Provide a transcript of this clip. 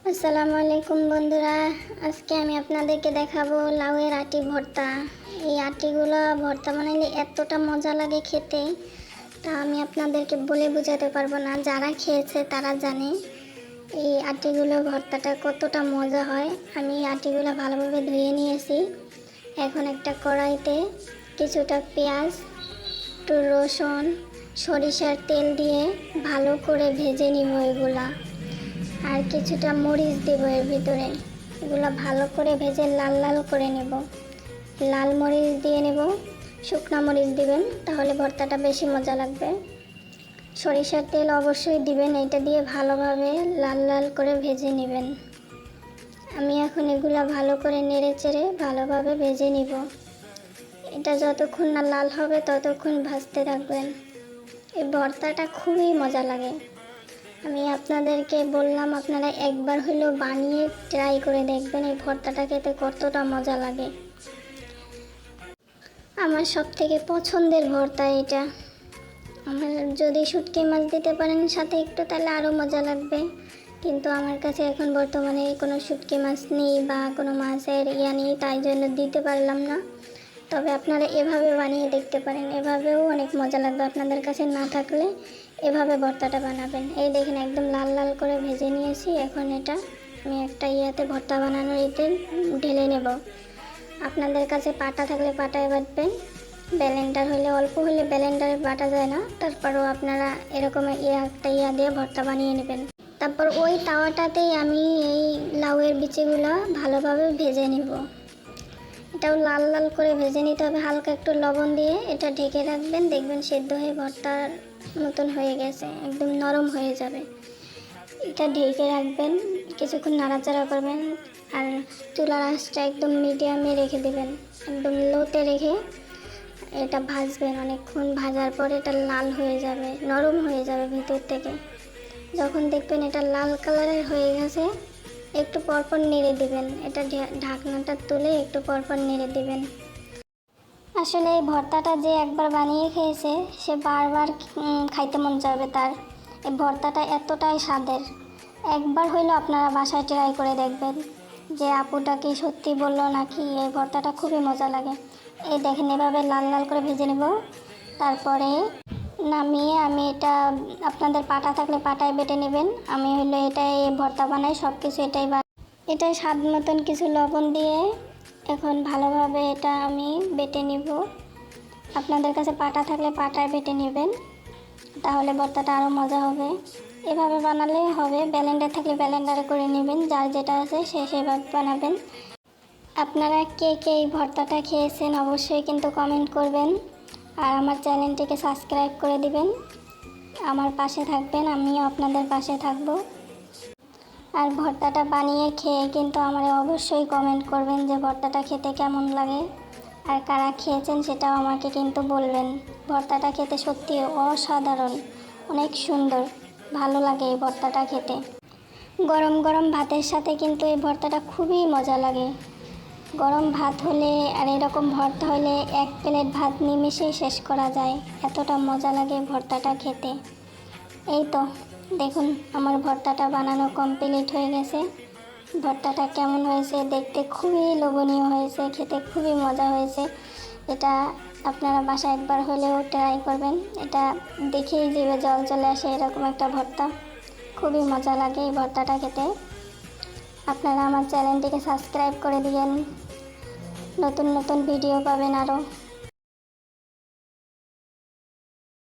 আসসালামু আলাইকুম বন্ধুরা, আজকে আমি আপনাদেরকে দেখাবো লাউয়ের আটি ভর্তা। এই আটিগুলো ভর্তা বানাইলে এতটা মজা লাগে খেতে, তা আমি আপনাদেরকে বলে বোঝাতে পারবো না। যারা খেয়েছে তারা জানে এই আটিগুলো ভর্তাটা কতটা মজা হয়। আমি আটিগুলো ভালোভাবে ধুয়ে নিয়েছি। এখন একটা কড়াইতে কিছুটা পেঁয়াজ, একটু রসুন, সরিষার তেল দিয়ে ভালো করে ভেজে নিব এগুলা। আর কিছুটা মরিচ দেবো এর ভিতরে। এগুলো ভালো করে ভেজে লাল লাল করে নেব। লাল মরিচ দিয়ে নেব, শুকনো মরিচ দিবেন, তাহলে ভর্তাটা বেশি মজা লাগবে। সরিষার তেল অবশ্যই দিবেন, এটা দিয়ে ভালোভাবে লাল লাল করে ভেজে নেবেন। আমি এখন এগুলো ভালো করে নেড়ে চেড়ে ভালোভাবে ভেজে নিব। এটা যতক্ষণ না লাল হবে ততক্ষণ ভাজতে থাকবেন। এই ভর্তাটা খুবই মজা লাগে। আমি আপনাদেরকে বললাম, আপনারা একবার হলেও বানিয়ে ট্রাই করে দেখবেন এই ভর্তাটা খেতে কতটা মজা লাগে। আমার সবথেকে পছন্দের ভর্তা এটা। আমার যদি শুটকি মাছ দিতে পারেন সাথে একটু, তাহলে আরও মজা লাগবে। কিন্তু আমার কাছে এখন বর্তমানে কোনো শুটকি মাছ নেই বা কোনো মাছের নেই, তাই জন্য দিতে পারলাম না। তবে আপনারা এভাবে বানিয়ে দেখতে পারেন, এভাবেও অনেক মজা লাগবে। আপনাদের কাছে না থাকলে এভাবে ভর্তাটা বানাবেন। এই দেখেন একদম লাল লাল করে ভেজে নিয়েছি। এখন এটা আমি একটা ভর্তা বানানোর ঢেলে নেব। আপনাদের কাছে পাটা থাকলে পাটায় বাটবেন, ব্লেন্ডার হলে অল্প হলে ব্লেন্ডারে বাটা যায় না, তারপরও আপনারা এরকম একটা দিয়ে ভর্তা বানিয়ে নেবেন। তারপর ওই তাওয়াটাতেই আমি এই লাউয়ের বিচিগুলো ভালোভাবে ভেজে নেব। এটাও লাল লাল করে ভেজে নিতে হবে, হালকা একটু লবণ দিয়ে এটা ঢেকে রাখবেন। দেখবেন সেদ্ধ হয়ে ভর্তার মতন হয়ে গেছে, একদম নরম হয়ে যাবে। এটা ঢেকে রাখবেন, কিছুক্ষণ নাড়াচাড়া করবেন। আর চুলার আঁচটা একদম মিডিয়ামে রেখে দেবেন, একদম লোতে রেখে এটা ভাজবেন। অনেকক্ষণ ভাজার পর এটা লাল হয়ে যাবে, নরম হয়ে যাবে ভিতর থেকে। যখন দেখবেন এটা লাল কালারের হয়ে গেছে, একটু পরপর নেড়ে দিবেন। এটা ঢাকনাটা তুলে একটু পরপর নেড়ে দিবেন। আসলে এই ভর্তাটা যে একবার বানিয়ে খেয়েছে সে বারবার খাইতে মন যাবে তার। এই ভর্তাটা এতটাই স্বাদের, একবার হইলেও আপনারা বাসায় ট্রাই করে দেখবেন যে আপুটা কি সত্যি বললো নাকি। এই ভর্তাটা খুবই মজা লাগে। এই দেখেন এভাবে লাল লাল করে ভেজে নেব। তারপরে নামিয়ে আমি এটা, আপনাদের পাটা থাকলে পাটায় বেটে নেবেন। আমি এটাই ভর্তা বানাই, সব কিছু এটাই স্বাদ মতন কিছু লবণ দিয়ে এখন ভালোভাবে এটা আমি বেটে নিব। আপনাদের কাছে পাটা থাকলে পাটায় বেটে নেবেন, তাহলে ভর্তাটা আরও মজা হবে। এভাবে বানালে হবে, ব্লেন্ডার থাকলে ব্লেন্ডারে করে নেবেন। যার যেটা আছে সে সেভাবে বানাবেন। আপনারা কে কে এই ভর্তাটা খেয়েছেন অবশ্যই কিন্তু কমেন্ট করবেন। আর আমার চ্যানেলটিকে সাবস্ক্রাইব করে দিবেন। আমার পাশে থাকবেন, আমিও আপনাদের পাশে থাকব। আর ভর্তাটা বানিয়ে খেয়ে কিন্তু আমার অবশ্যই কমেন্ট করবেন যে ভর্তাটা খেতে কেমন লাগে। আর কারা খেয়েছেন সেটাও আমাকে কিন্তু বলবেন। ভর্তাটা খেতে সত্যি অসাধারণ, অনেক সুন্দর, ভালো লাগে এই ভর্তাটা খেতে। গরম গরম ভাতের সাথে কিন্তু এই ভর্তাটা খুবই মজা লাগে। গরম ভাত হলে আর এরকম ভর্তা হলে এক প্লেট ভাত নিমেষেই শেষ করা যায়, এতটা মজা লাগে ভর্তাটা খেতে। এই তো দেখুন আমার ভর্তাটা বানানো কমপ্লিট হয়ে গেছে। ভর্তাটা কেমন হয়েছে দেখতে খুবই লোভনীয় হয়েছে, খেতে খুবই মজা হয়েছে। এটা আপনারা বাসায় একবার হলেও ট্রাই করবেন। এটা দেখেই জিভে জল চলে আসে, এরকম একটা ভর্তা খুবই মজা লাগে এই ভর্তাটা খেতে। আপনারা আমার চ্যানেলটিকে সাবস্ক্রাইব করে দিবেন, নতুন নতুন ভিডিও পাবেন আরও।